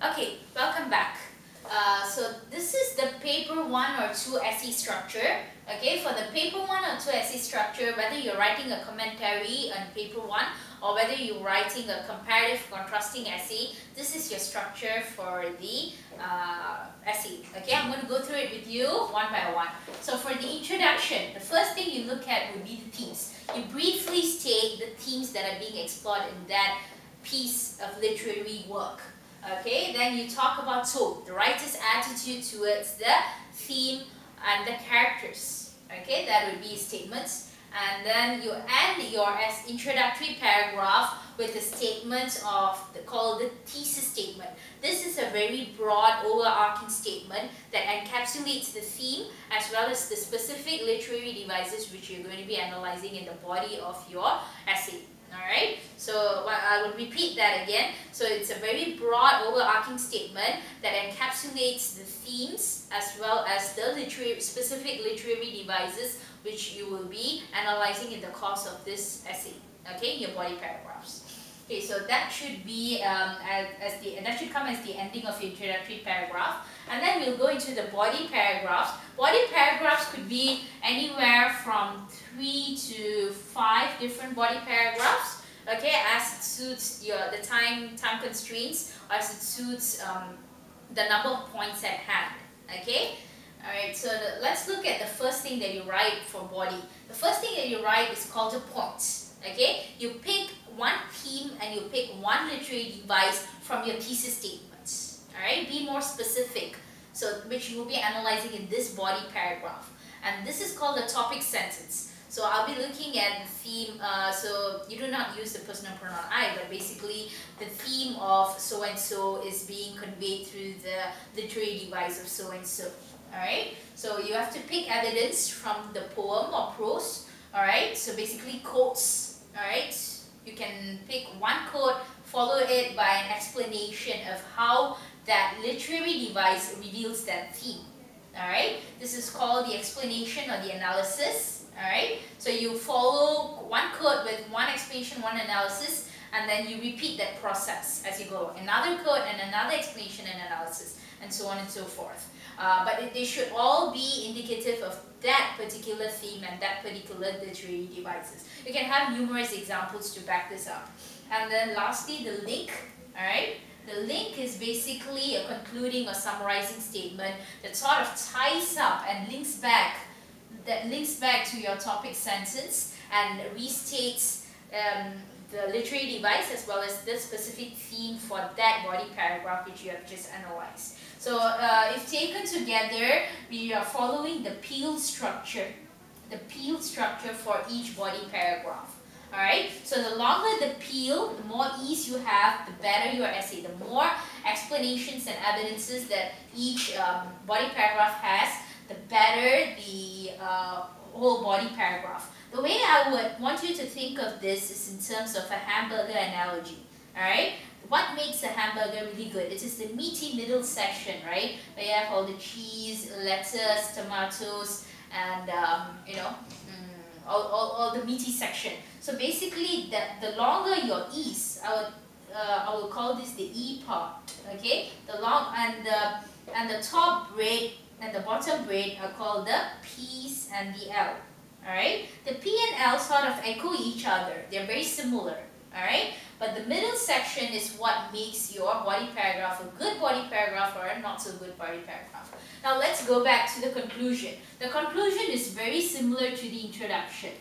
Okay, welcome back. So this is the paper 1 or 2 essay structure. Okay, for the paper 1 or 2 essay structure, whether you're writing a commentary on paper 1 or whether you're writing a comparative contrasting essay, this is your structure for the essay. Okay, I'm going to go through it with you one by one. So for the introduction, the first thing you look at would be the themes. You briefly state the themes that are being explored in that piece of literary work. Okay, then you talk about tone, the writer's attitude towards the theme and the characters. Okay, that would be statements. And then you end your introductory paragraph with a statement called the thesis statement. This is a very broad, overarching statement that encapsulates the theme as well as the specific literary devices which you're going to be analyzing in the body of your essay. Alright, so I will repeat that again. So it's a very broad overarching statement that encapsulates the themes as well as the specific literary devices which you will be analyzing in the course of this essay, okay, in your body paragraphs. Okay, so that should be that should come as the ending of your introductory paragraph, and then we'll go into the body paragraphs. Body paragraphs could be anywhere from 3 to 5 different body paragraphs. Okay, as it suits the time constraints, or as it suits the number of points at hand. Okay. Alright, so let's look at the first thing that you write for body. The first thing that you write is called a point. Okay, you pick one theme and you pick one literary device from your thesis statements. Alright, be more specific, so which you will be analyzing in this body paragraph. And this is called a topic sentence. So I'll be looking at the theme, so you do not use the personal pronoun I, but basically the theme of so and so is being conveyed through the literary device of so and so. Alright, so you have to pick evidence from the poem or prose. Alright, so basically quotes. Alright, you can pick one quote, follow it by an explanation of how that literary device reveals that theme. Alright, this is called the explanation or the analysis. Alright, so you follow one quote with one explanation, one analysis, and then you repeat that process as you go. Another quote and another explanation and analysis, and so on and so forth. But they should all be indicative of that particular theme and that particular literary devices. You can have numerous examples to back this up. And then lastly, the link. Alright, the link is basically a concluding or summarizing statement that sort of ties up and links back to your topic sentence and restates the literary device as well as the specific theme for that body paragraph which you have just analyzed. So if taken together, we are following the peel structure for each body paragraph. Alright, so the longer the peel, the more ease you have, the better your essay. The more explanations and evidences that each body paragraph has, the better the whole body paragraph. The way I would want you to think of this is in terms of a hamburger analogy. Alright, what makes a hamburger really good? It is the meaty middle section, right? Where you have all the cheese, lettuce, tomatoes, and all the meaty section. So basically, the longer your E's, I will call this the E part. Okay, the long and the top braid and the bottom braid are called the P's and the L. Alright, the P and L sort of echo each other. They're very similar. Alright, but the middle section is what makes your body paragraph a good body paragraph or a not so good body paragraph. Now let's go back to the conclusion. The conclusion is very similar to the introduction.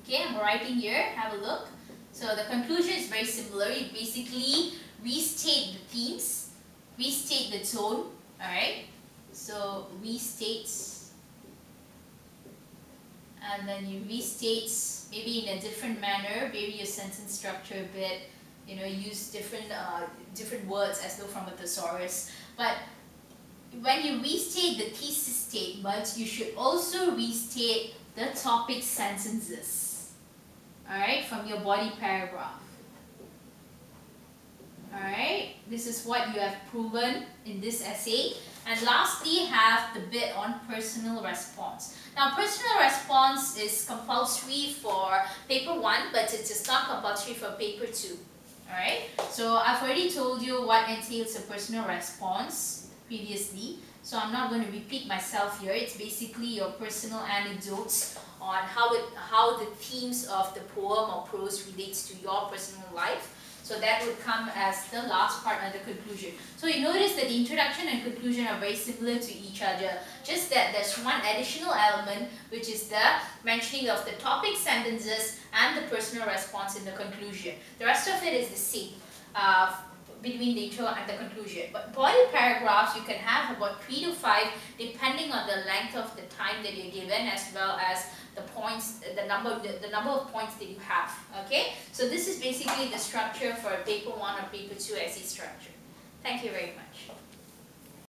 Okay, I'm writing here, have a look. So the conclusion is very similar. You basically restate the themes, restate the tone. Alright, so restates, and then you restate maybe in a different manner, vary your sentence structure a bit, use different words as though from a thesaurus. But when you restate the thesis statement, you should also restate the topic sentences, alright, from your body paragraph. Alright, this is what you have proven in this essay. And lastly, have the bit on personal response. Now, personal response is compulsory for paper 1, but it is not compulsory for paper 2. Alright, so I've already told you what entails a personal response previously, so I'm not going to repeat myself here. It's basically your personal anecdotes on how the themes of the poem or prose relates to your personal life. So that would come as the last part and the conclusion. So you notice that the introduction and conclusion are very similar to each other, just that there's one additional element, which is the mentioning of the topic sentences and the personal response in the conclusion. The rest of it is the same between the intro and the conclusion. But body paragraphs, you can have about 3 to 5 depending on the length of the time that you're given, as well as the points, the number of points that you have. Okay, so this is basically the structure for paper 1 or paper 2 essay structure. Thank you very much.